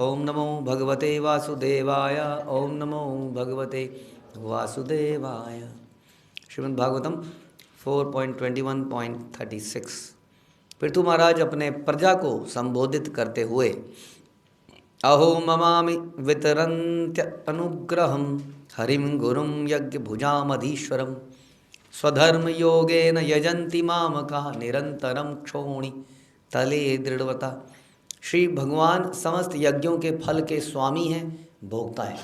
ओम नमो भगवते वासुदेवाय। ओम नमो भगवते वासुदेवाय। श्रीमद् भागवतम 4.21.36। पृथु महाराज अपने प्रजा को संबोधित करते हुए अहो ममामि वितरन्त्य अनुग्रहं हरिं गुरुं यज्ञभुजामधीश्वरं स्वधर्म योगेन यजन्ति मामकाः निरंतरं क्षोणि तले दृढ़वता। श्री भगवान समस्त यज्ञों के फल के स्वामी हैं, भोक्ता हैं।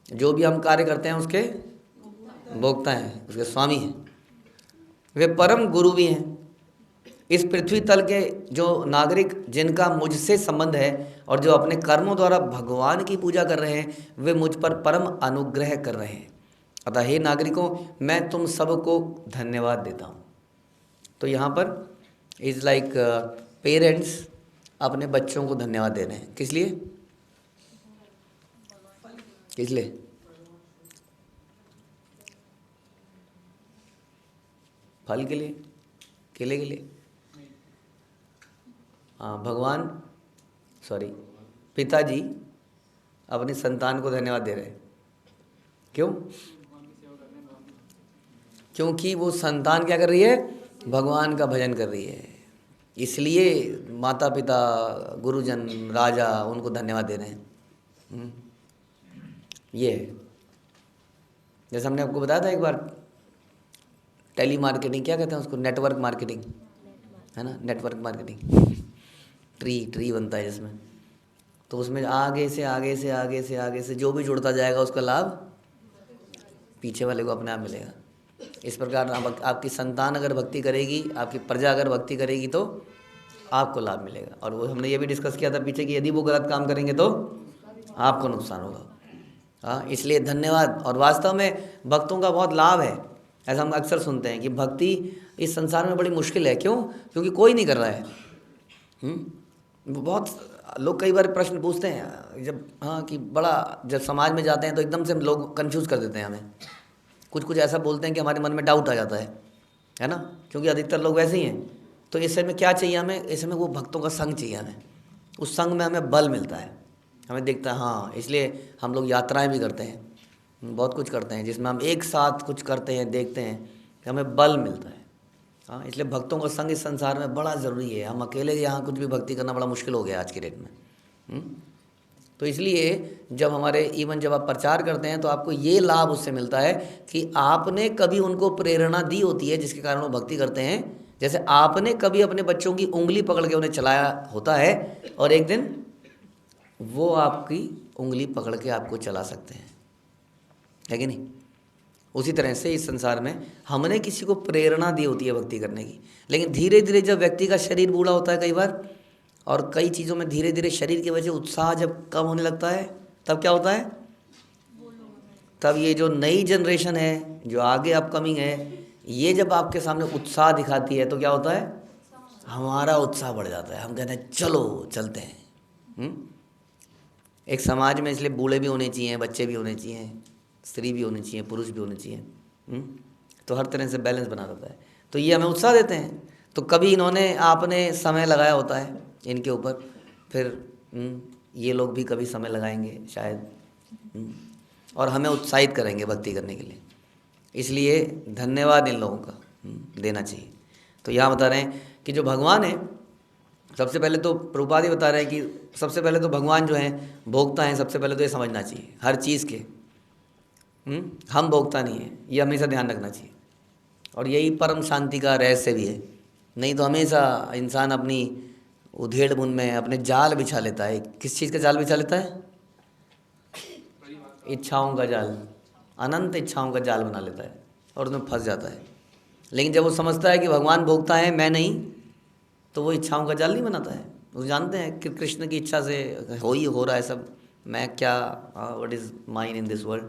जो भी हम कार्य करते हैं उसके भोक्ता हैं, उसके स्वामी हैं। वे परम गुरु भी हैं। इस पृथ्वी तल के जो नागरिक जिनका मुझसे संबंध है और जो अपने कर्मों द्वारा भगवान की पूजा कर रहे हैं, वे मुझ पर परम अनुग्रह कर रहे हैं। अतः हे नागरिकों, मैं तुम सबको धन्यवाद देता हूँ। तो यहाँ पर इज़ लाइक पेरेंट्स अपने बच्चों को धन्यवाद दे रहे हैं। किस लिए? किस लिए? फल के लिए? केले के लिए? हाँ, भगवान पिताजी अपनी संतान को धन्यवाद दे रहे हैं। क्यों? क्योंकि वो संतान क्या कर रही है? भगवान का भजन कर रही है। इसलिए माता पिता, गुरुजन, राजा उनको धन्यवाद दे रहे हैं। ये है। जैसे हमने आपको बताया था एक बार, टेली मार्केटिंग क्या कहते हैं उसको? नेटवर्क मार्केटिंग, है ना? Network marketing. ट्री बनता है जिसमें, तो उसमें आगे से जो भी जुड़ता जाएगा उसका लाभ पीछे वाले को अपने आप मिलेगा। इस प्रकार आपकी संतान अगर भक्ति करेगी, आपकी प्रजा अगर भक्ति करेगी तो आपको लाभ मिलेगा। और वो हमने ये भी डिस्कस किया था पीछे कि यदि वो गलत काम करेंगे तो आपको नुकसान होगा। हाँ, इसलिए धन्यवाद। और वास्तव में भक्तों का बहुत लाभ है। ऐसा हम अक्सर सुनते हैं कि भक्ति इस संसार में बड़ी मुश्किल है। क्यों? क्योंकि कोई नहीं कर रहा है। बहुत लोग कई बार प्रश्न पूछते हैं जब, हाँ, कि बड़ा जब समाज में जाते हैं तो एकदम से लोग कंफ्यूज कर देते हैं हमें। कुछ ऐसा बोलते हैं कि हमारे मन में डाउट आ जाता है ना? क्योंकि अधिकतर लोग वैसे ही हैं। तो इस समय क्या चाहिए हमें? इस समय वो भक्तों का संग चाहिए हमें। उस संग में हमें बल मिलता है, हमें दिखता है। हाँ, इसलिए हम लोग यात्राएं भी करते हैं, बहुत कुछ करते हैं जिसमें हम एक साथ कुछ करते हैं, देखते हैं कि हमें बल मिलता है। हाँ, इसलिए भक्तों का संग इस संसार में बड़ा ज़रूरी है। हम अकेले यहाँ कुछ भी भक्ति करना बड़ा मुश्किल हो गया आज की डेट में। तो इसलिए जब आप प्रचार करते हैं तो आपको ये लाभ उससे मिलता है कि आपने कभी उनको प्रेरणा दी होती है जिसके कारण वो भक्ति करते हैं। जैसे आपने कभी अपने बच्चों की उंगली पकड़ के उन्हें चलाया होता है और एक दिन वो आपकी उंगली पकड़ के आपको चला सकते हैं, है कि नहीं? उसी तरह से इस संसार में हमने किसी को प्रेरणा दी होती है भक्ति करने की, लेकिन धीरे धीरे जब व्यक्ति का शरीर बूढ़ा होता है कई बार, और कई चीज़ों में धीरे धीरे शरीर की वजह से उत्साह जब कम होने लगता है, तब क्या होता है? तब ये जो नई जनरेशन है, जो आगे अपकमिंग है, ये जब आपके सामने उत्साह दिखाती है तो क्या होता है? हमारा उत्साह बढ़ जाता है। हम कहते हैं चलो चलते हैं। एक समाज में इसलिए बूढ़े भी होने चाहिए, बच्चे भी होने चाहिए, स्त्री भी होनी चाहिए, पुरुष भी होने चाहिए। तो हर तरह से बैलेंस बना रहता है। तो ये हमें उत्साह देते हैं। तो कभी आपने समय लगाया होता है इनके ऊपर, फिर ये लोग भी कभी समय लगाएंगे शायद, और हमें उत्साहित करेंगे भक्ति करने के लिए। इसलिए धन्यवाद इन लोगों का देना चाहिए। तो यहाँ बता रहे हैं कि जो भगवान है, सबसे पहले तो प्रभुपाद ही बता रहे हैं कि सबसे पहले तो भगवान जो हैं भोक्ता हैं। सबसे पहले तो ये समझना चाहिए हर चीज़ के, हम भोक्ता नहीं है, ये हमेशा ध्यान रखना चाहिए। और यही परम शांति का रहस्य भी है। नहीं तो हमेशा इंसान अपनी उधेड़ बुन में अपने जाल बिछा लेता है। किस चीज़ का जाल बिछा लेता है? इच्छाओं का जाल, अनंत इच्छाओं का जाल बना लेता है और उसमें फंस जाता है। लेकिन जब वो समझता है कि भगवान भोक्ता है, मैं नहीं, तो वो इच्छाओं का जाल नहीं बनाता है। वो जानते हैं कि कृष्ण की इच्छा से हो रहा है सब, मैं क्या, what is mine in this world.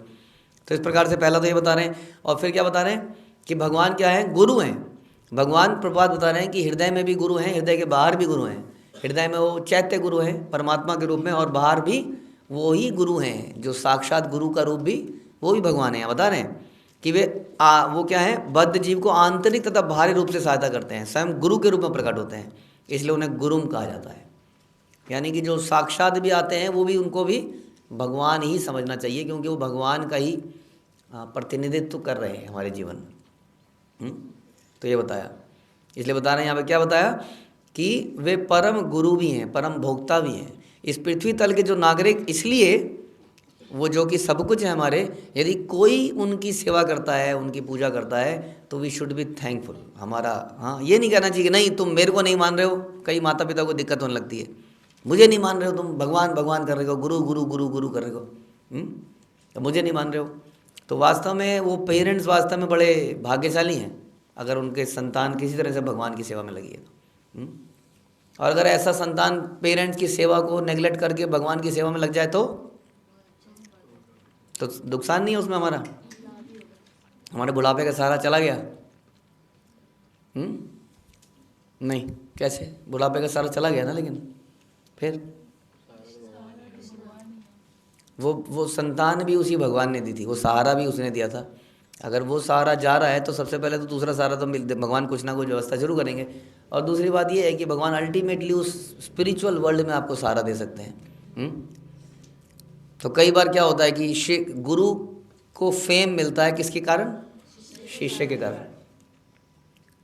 तो इस प्रकार से पहला तो ये बता रहे हैं। और फिर क्या बता रहे हैं कि भगवान क्या है? गुरु हैं। भगवान प्रभुपाद बता रहे हैं कि हृदय में भी गुरु हैं, हृदय के बाहर भी गुरु हैं। हृदय में वो चैत्य गुरु हैं परमात्मा के रूप में, और बाहर भी वो ही गुरु हैं जो साक्षात गुरु का रूप भी वो भी भगवान हैं। बता रहे हैं कि वो क्या है? बद्ध जीव को आंतरिक तथा बाहरी रूप से सहायता करते हैं, स्वयं गुरु के रूप में प्रकट होते हैं, इसलिए उन्हें गुरुम कहा जाता है। यानी कि जो साक्षात भी आते हैं वो भी, उनको भी भगवान ही समझना चाहिए, क्योंकि वो भगवान का ही प्रतिनिधित्व कर रहे हैं हमारे जीवन में। तो ये बताया, इसलिए बता रहे हैं यहाँ पे, क्या बताया कि वे परम गुरु भी हैं, परम भोक्ता भी हैं। इस पृथ्वी तल के जो नागरिक, इसलिए वो जो कि सब कुछ है हमारे, यदि कोई उनकी सेवा करता है, उनकी पूजा करता है, तो वी शुड बी थैंकफुल। हमारा हाँ ये नहीं कहना चाहिए कि नहीं तुम मेरे को नहीं मान रहे हो। कई माता पिता को दिक्कत होने लगती है, मुझे नहीं मान रहे हो तुम, भगवान भगवान कर रहे हो, गुरु गुरु गुरु गुरु कर रहे हो, तो मुझे नहीं मान रहे हो। तो वास्तव में वो पेरेंट्स वास्तव में बड़े भाग्यशाली हैं अगर उनके संतान किसी तरह से भगवान की सेवा में लगी है तो। और अगर ऐसा संतान पेरेंट्स की सेवा को नेगलेक्ट करके भगवान की सेवा में लग जाए तो नुकसान नहीं है उसमें हमारा, हमारे बुढ़ापे का सहारा चला गया। नहीं, कैसे बुढ़ापे का सहारा चला गया ना, लेकिन फिर वो संतान भी उसी भगवान ने दी थी, वो सहारा भी उसने दिया था। अगर वो सहारा जा रहा है तो सबसे पहले तो दूसरा सहारा तो भगवान कुछ ना कुछ व्यवस्था शुरू करेंगे। और दूसरी बात ये है कि भगवान अल्टीमेटली उस स्पिरिचुअल वर्ल्ड में आपको सहारा दे सकते हैं। तो कई बार क्या होता है कि गुरु को फेम मिलता है किसके कारण? शिष्य के कारण।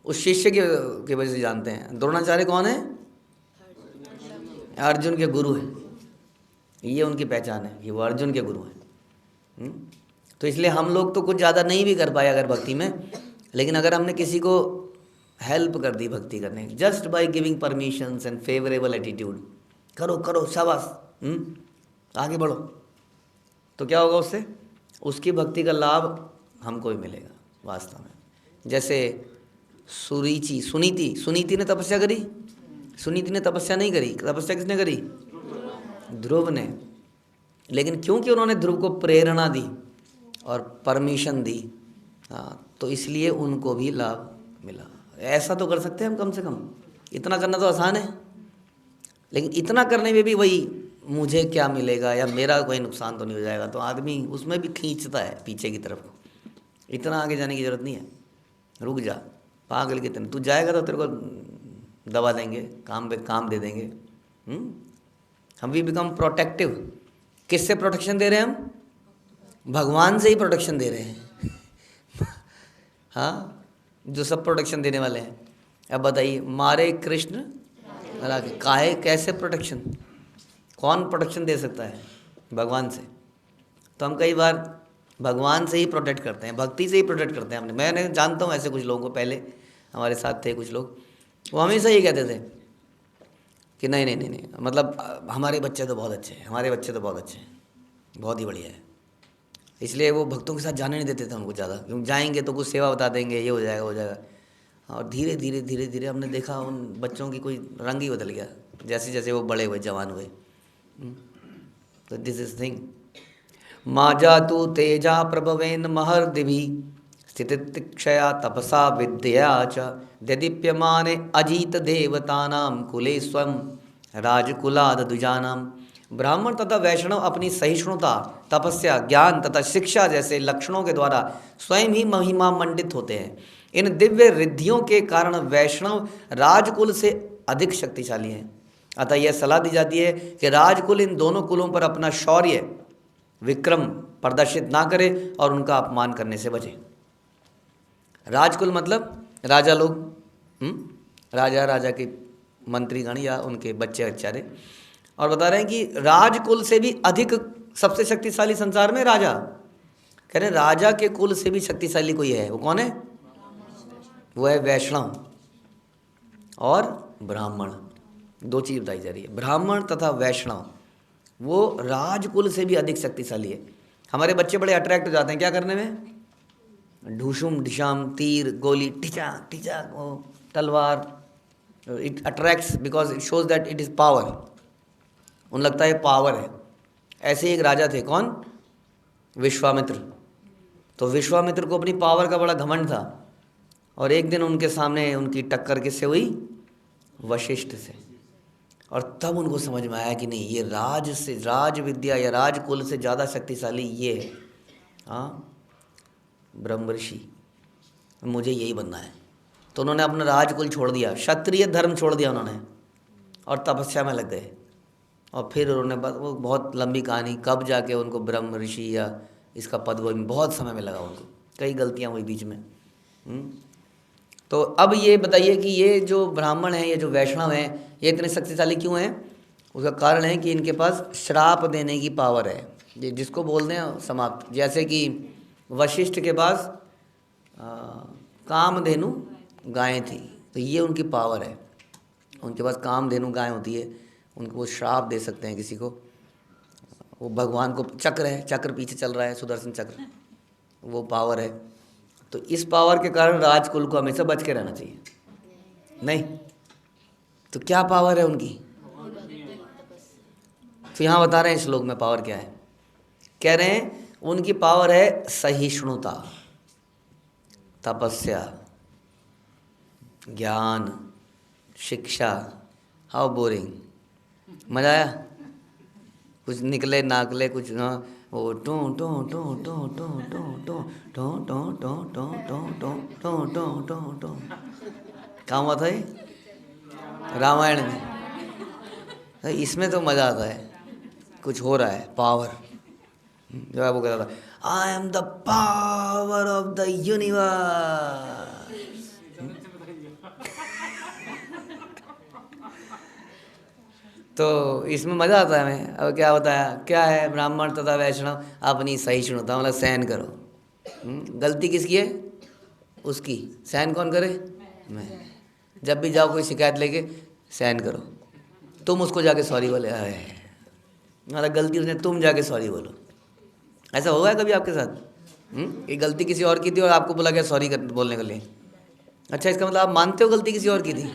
उस शिष्य के वजह से जानते हैं। द्रोणाचार्य कौन है? अर्जुन के गुरु हैं, ये उनकी पहचान है कि वो अर्जुन के गुरु हैं। तो इसलिए हम लोग तो कुछ ज़्यादा नहीं भी कर पाए अगर भक्ति में, लेकिन अगर हमने किसी को हेल्प कर दी भक्ति करने, just by giving permissions and favourable attitude, करो करो शाबाश, आगे बढ़ो, तो क्या होगा उससे? उसकी भक्ति का लाभ हमको भी मिलेगा वास्तव में। जैसे सुनीति ने तपस्या करी। सुनीति ने तपस्या नहीं करी, तपस्या किसने करी? ध्रुव ने। लेकिन क्योंकि उन्होंने ध्रुव को प्रेरणा दी और परमिशन दी, तो इसलिए उनको भी लाभ मिला। ऐसा तो कर सकते हैं हम, कम से कम इतना करना तो आसान है। लेकिन इतना करने में भी वही मुझे क्या मिलेगा या मेरा कोई नुकसान तो नहीं हो जाएगा, तो आदमी उसमें भी खींचता है पीछे की तरफ। इतना आगे जाने की ज़रूरत नहीं है, रुक जा, पागल की तरह तू जाएगा तो तेरे को दबा देंगे, काम पे काम दे देंगे। हम भी बिकम प्रोटेक्टिव। किससे प्रोटेक्शन दे रहे हैं हम? भगवान से ही प्रोटेक्शन दे रहे हैं। हाँ, जो सब प्रोटेक्शन देने वाले हैं। अब बताइए, मारे कृष्ण काहे, कैसे प्रोटेक्शन? कौन प्रोटेक्शन दे सकता है? भगवान से। तो हम कई बार भगवान से ही प्रोटेक्ट करते हैं, भक्ति से ही प्रोटेक्ट करते हैं। मैंने जानता हूँ ऐसे कुछ लोगों को, पहले हमारे साथ थे कुछ लोग, वो हमेशा ये कहते थे कि नहीं नहीं नहीं नहीं, मतलब हमारे बच्चे तो बहुत अच्छे हैं, हमारे बच्चे तो बहुत अच्छे हैं, बहुत ही बढ़िया है। इसलिए वो भक्तों के साथ जाने नहीं देते थे उनको ज़्यादा, क्योंकि जाएंगे तो कुछ सेवा बता देंगे, ये हो जाएगा हो जाएगा। और धीरे धीरे धीरे धीरे हमने देखा उन बच्चों की कोई रंग ही बदल गया, जैसे जैसे वो बड़े हुए, जवान हुए। तो दिस इज थिंग। माँ जातु तेजा प्रभवेन महर्दिभि स्थितिक्षया तपसा विद्या च ददीप्यमाने अजीत देवतानाम कुले स्वयं राजकुलाद द्विजानाम। ब्राह्मण तथा वैष्णव अपनी सहिष्णुता, तपस्या, ज्ञान तथा शिक्षा जैसे लक्षणों के द्वारा स्वयं ही महिमा मंडित होते हैं। इन दिव्य रिद्धियों के कारण वैष्णव राजकुल से अधिक शक्तिशाली हैं। अतः यह सलाह दी जाती है कि राजकुल इन दोनों कुलों पर अपना शौर्य विक्रम प्रदर्शित ना करे और उनका अपमान करने से बचे। राजकुल मतलब राजा लोग, राजा के मंत्रीगण या उनके बच्चे बच्चारे। और बता रहे हैं कि राजकुल से भी अधिक सबसे शक्तिशाली संसार में राजा। कह रहे हैं राजा के कुल से भी शक्तिशाली कोई है, वो कौन है? वो है वैष्णव और ब्राह्मण। दो चीज़ बताई जा रही है, ब्राह्मण तथा वैष्णव, वो राजकुल से भी अधिक शक्तिशाली है। हमारे बच्चे बड़े अट्रैक्ट हो जाते हैं क्या करने में? ढूसुम ढिशाम, तीर गोली, टिचा टिचा, तलवार। It attracts because it shows that it is power. उन लगता है पावर है। ऐसे एक राजा थे, कौन? विश्वामित्र। तो विश्वामित्र को अपनी पावर का बड़ा घमंड था, और एक दिन उनके सामने उनकी टक्कर किससे हुई? वशिष्ठ से। और तब उनको समझ में आया कि नहीं, ये राज विद्या या राजकुल से ज़्यादा शक्तिशाली ये है, हाँ, ब्रह्म ऋषि, मुझे यही बनना है। तो उन्होंने अपना राजकुल छोड़ दिया, क्षत्रिय धर्म छोड़ दिया उन्होंने, और तपस्या में लग गए। और फिर उन्होंने वो बहुत लंबी कहानी, कब जाके उनको ब्रह्म ऋषि या इसका पद वो बहुत समय में लगा उनको, कई गलतियाँ हुई बीच में। तो अब ये बताइए कि ये जो ब्राह्मण हैं, ये जो वैष्णव हैं, ये इतने शक्तिशाली क्यों हैं? उसका कारण है कि इनके पास श्राप देने की पावर है, ये जिसको बोलते हैं समाप्त। जैसे कि वशिष्ठ के पास कामधेनु गायें थी, तो ये उनकी पावर है, उनके पास कामधेनु गाय होती है, उनको वो श्राप दे सकते हैं किसी को। वो भगवान को चक्र है, चक्र पीछे चल रहा है, सुदर्शन चक्र, वो पावर है। तो इस पावर के कारण राजकुल को हमेशा बच के रहना चाहिए। नहीं तो क्या पावर है उनकी? तो यहाँ बता रहे हैं श्लोक में पावर क्या है। कह रहे हैं उनकी पावर है सहिष्णुता, तपस्या, ज्ञान, शिक्षा। हाउ बोरिंग, मजा आया? कुछ निकले नाकले कुछ वो टो टो टो टो टो टो टो टो टो टो टो टो टो टो टो टो टो कहाँ हुआ था ये? रामायण में। इसमें तो मज़ा आता है, कुछ हो रहा है, पावर। जो है वो कहता था I am the power of the universe. तो इसमें मज़ा आता है हमें। अब क्या बताया, क्या है? ब्राह्मण तथा वैष्णव अपनी सहिष्णुता, मतलब सहन करो। गलती किसकी है? उसकी। सहन कौन करे? मैं। जब भी जाओ कोई शिकायत लेके, सहन करो। तुम उसको जाके सॉरी बोले, मतलब गलती उसने, तुम जाके सॉरी बोलो। ऐसा हुआ है कभी आपके साथ? ये गलती किसी और की थी और आपको बोला गया सॉरी बोलने के लिए। अच्छा, इसका मतलब आप मानते हो गलती किसी और की थी?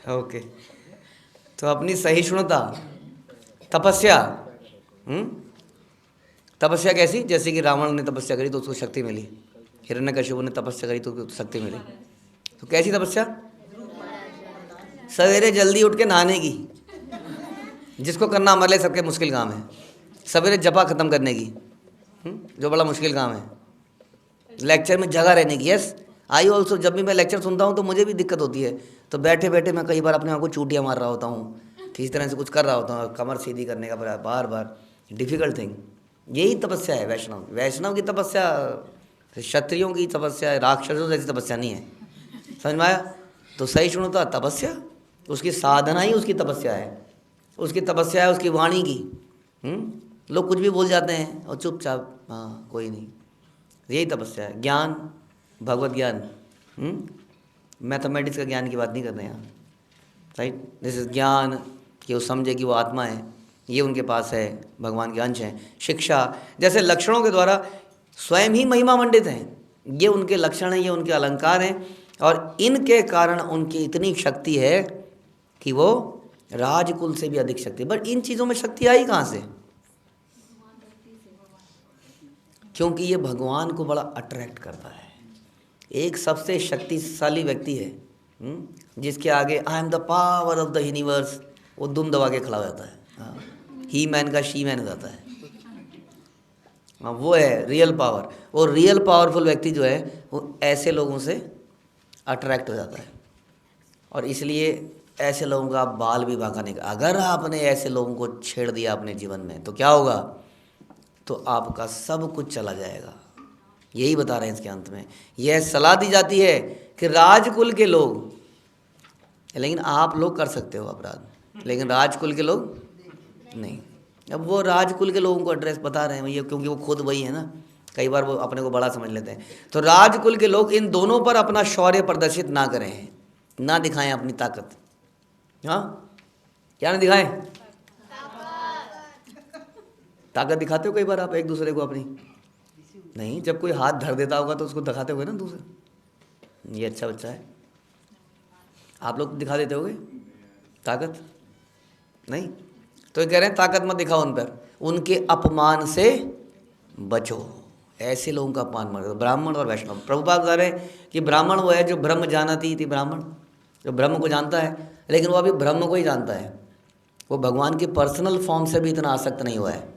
ओके। तो अपनी सहिष्णुता, तपस्या। तपस्या कैसी? जैसे कि रावण ने तपस्या करी तो उसको शक्ति मिली, हिरण्यकशिपु ने तपस्या करी तो उसको शक्ति मिली। तो कैसी तपस्या? सवेरे जल्दी उठ के नहाने की, जिसको करना हमारे लिए सबके मुश्किल काम है। सवेरे जपा ख़त्म करने की, जो बड़ा मुश्किल काम है। लेक्चर में जगह रहने की। Yes, I also. जब भी मैं लेक्चर सुनता हूँ तो मुझे भी दिक्कत होती है, तो बैठे बैठे मैं कई बार अपने आप को चूटियाँ मार रहा होता हूँ, किसी तरह से कुछ कर रहा होता हूँ, कमर सीधी करने का बार बार डिफ़िकल्ट थिंग। यही तपस्या है वैष्णव। वैष्णव की तपस्या क्षत्रियों की तपस्या है, राक्षसों जैसी तपस्या नहीं है। समझ में आया? तो सहिष्णुता तपस्या, उसकी साधना ही उसकी तपस्या है। उसकी तपस्या है उसकी वाणी की। लोग कुछ भी बोल जाते हैं और चुपचाप, हाँ कोई नहीं, यही तपस्या है। ज्ञान, भगवत ज्ञान, मैथमेटिक्स का ज्ञान की बात नहीं कर रहे हैं यहाँ, राइट? दिस इज ज्ञान कि वो समझे कि वो आत्मा है, ये उनके पास है, भगवान के अंश हैं। शिक्षा, जैसे लक्षणों के द्वारा स्वयं ही महिमा मंडित हैं, ये उनके लक्षण हैं, ये उनके अलंकार हैं, और इनके कारण उनकी इतनी शक्ति है कि वो राजकुल से भी अधिक शक्ति। बट इन चीज़ों में शक्ति आई कहाँ से? क्योंकि ये भगवान को बड़ा अट्रैक्ट करता है। एक सबसे शक्तिशाली व्यक्ति है जिसके आगे I am the power of the universe, वो दुम दबा के खड़ा हो जाता है। ही मैन का शी मैन हो जाता है। वो है रियल पावर। वो रियल पावरफुल व्यक्ति जो है वो ऐसे लोगों से अट्रैक्ट हो जाता है, और इसलिए ऐसे लोगों का आप बाल भी बांका नहीं। अगर आपने ऐसे लोगों को छेड़ दिया अपने जीवन में तो क्या होगा? तो आपका सब कुछ चला जाएगा। यही बता रहे हैं इसके अंत में। यह सलाह दी जाती है कि राजकुल के लोग, लेकिन आप लोग कर सकते हो अपराध, लेकिन राजकुल के लोग नहीं। अब वो राजकुल के लोगों को एड्रेस बता रहे हैं भैया, क्योंकि वो खुद वही है ना। कई बार वो अपने को बड़ा समझ लेते हैं। तो राजकुल के लोग इन दोनों पर अपना शौर्य प्रदर्शित ना करें, ना दिखाएं अपनी ताकत। हाँ, क्या ना दिखाएं? ताकत दिखाते हो कई बार आप एक दूसरे को अपनी? नहीं, जब कोई हाथ धर देता होगा तो उसको दिखाते होगे ना दूसरे, ये अच्छा बच्चा है। आप लोग दिखा देते होगे ताकत? नहीं। तो ये कह रहे हैं ताकत मत दिखाओ उन पर, उनके अपमान से बचो। ऐसे लोगों का अपमान मत करो। ब्राह्मण और वैष्णव, प्रभुपाद बता रहे हैं कि ब्राह्मण वो है जो ब्रह्म जानती थी। ब्राह्मण जो ब्रह्म को जानता है, लेकिन वो अभी ब्रह्म को ही जानता है, वो भगवान के पर्सनल फॉर्म से भी इतना आसक्त नहीं हुआ है।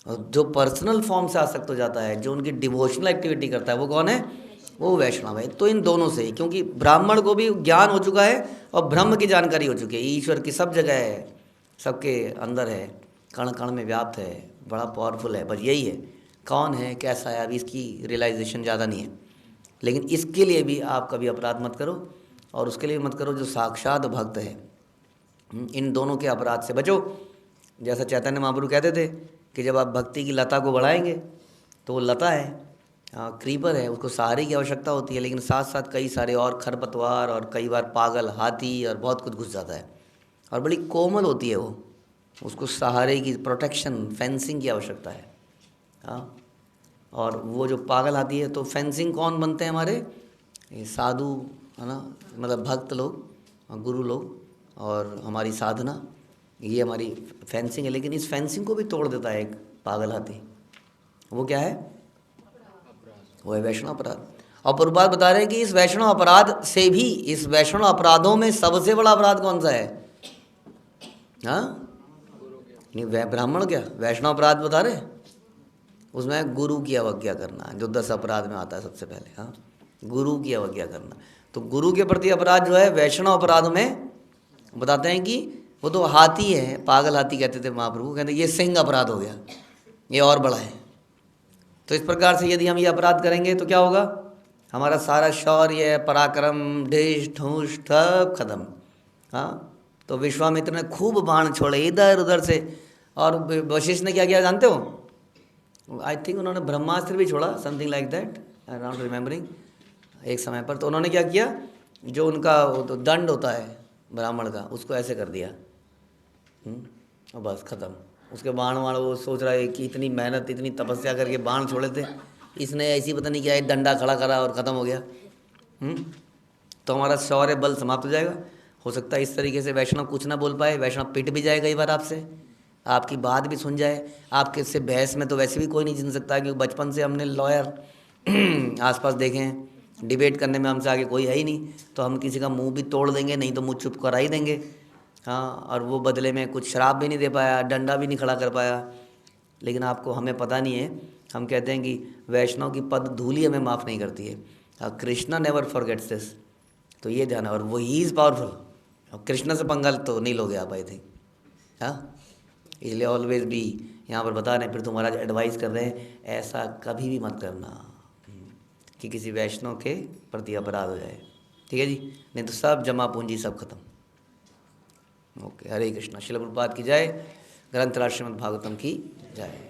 और जो पर्सनल फॉर्म से आसक्त हो जाता है, जो उनकी डिवोशनल एक्टिविटी करता है, वो कौन है? वो वैष्णव है। तो इन दोनों से ही, क्योंकि ब्राह्मण को भी ज्ञान हो चुका है और ब्रह्म की जानकारी हो चुकी है, ईश्वर की सब जगह है, सबके अंदर है, कण कण में व्याप्त है, बड़ा पावरफुल है। बस यही है, कौन है कैसा है अभी इसकी रियलाइजेशन ज़्यादा नहीं है। लेकिन इसके लिए भी आप कभी अपराध मत करो, और उसके लिए मत करो जो साक्षात भक्त है। इन दोनों के अपराध से बचो। जैसा चैतन्य महाप्रभु कहते थे कि जब आप भक्ति की लता को बढ़ाएंगे तो वो लता है, क्रीपर है, उसको सहारे की आवश्यकता होती है, लेकिन साथ साथ कई सारे और खरपतवार और कई बार पागल हाथी और बहुत कुछ घुस जाता है, और बड़ी कोमल होती है वो, उसको सहारे की, प्रोटेक्शन, फेंसिंग की आवश्यकता है। हाँ, और वो जो पागल हाथी है, तो फेंसिंग कौन बनते हैं हमारे? ये साधु, है ना, मतलब भक्त लोग, गुरु लोग, और हमारी साधना, ये हमारी फेंसिंग है। लेकिन इस फेंसिंग को भी तोड़ देता है एक पागल हाथी। वो क्या है? वो है वैष्णव अपराध। और प्रभुपाद बता रहे हैं कि इस वैष्णव अपराध से भी, इस वैष्णव अपराधों में सबसे बड़ा अपराध कौन सा है? हाँ, नहीं, ब्राह्मण क्या, वैष्णव अपराध बता रहे, उसमें गुरु की अवज्ञा करना, जो 10 अपराध में आता है सबसे पहले। हाँ, गुरु की अवज्ञा करना। तो गुरु के प्रति अपराध जो है वैष्णव अपराध में बताते हैं कि वो तो हाथी है, पागल हाथी कहते थे महाप्रभु, कहते ये सिंह अपराध हो गया, ये और बड़ा है। तो इस प्रकार से यदि हम ये अपराध करेंगे तो क्या होगा? हमारा सारा शौर्य, पराक्रम, ढेश ढूंस सब खत्म। हाँ, तो विश्वामित्र ने खूब बाण छोड़े इधर उधर से, और वशिष्ठ ने क्या किया जानते हो? आई थिंक उन्होंने ब्रह्मास्त्र भी छोड़ा, something like that, I am not remembering, एक समय पर। तो उन्होंने क्या किया, जो उनका वो तो दंड होता है ब्राह्मण का, उसको ऐसे कर दिया, और बस खत्म। उसके बाण वो सोच रहा है कि इतनी मेहनत, इतनी तपस्या करके बाण छोड़े थे, इसने ऐसी पता नहीं क्या एक डंडा खड़ा करा और ख़त्म हो गया। तो हमारा शौर्य बल समाप्त हो जाएगा। हो सकता है इस तरीके से वैष्णव कुछ ना बोल पाए, वैष्णव पिट भी जाए कई बार आपसे, आपकी बात भी सुन जाए। आपके से बहस में तो वैसे भी कोई नहीं जीत सकता, क्योंकि बचपन से हमने लॉयर आसपास देखे हैं, डिबेट करने में हमसे आगे कोई है ही नहीं, तो हम किसी का मुंह भी तोड़ देंगे, नहीं तो मुंह चुप करा ही देंगे। हाँ, और वो बदले में कुछ शराब भी नहीं दे पाया, डंडा भी नहीं खड़ा कर पाया। लेकिन आपको, हमें पता नहीं है, हम कहते हैं कि वैष्णव की पद धूली हमें माफ़ नहीं करती है। कृष्णा नेवर फॉरगेट्स दिस, तो ये ध्यान है। और वो ही इज़ पावरफुल, और कृष्ण से पंगा तो नहीं लोगे आप, आई थिंक। हाँ, इसलिए ऑलवेज भी यहाँ पर बता रहे हैं, फिर तुम्हारा एडवाइस कर रहे हैं, ऐसा कभी भी मत करना कि किसी वैष्णव के प्रति अपराध हो जाए। ठीक है जी, नहीं तो सब जमा पूंजी सब खत्म। ओके, हरे कृष्णा। श्रील प्रभुपाद की जय, ग्रंथराज श्रीमद् भागवतम की जय।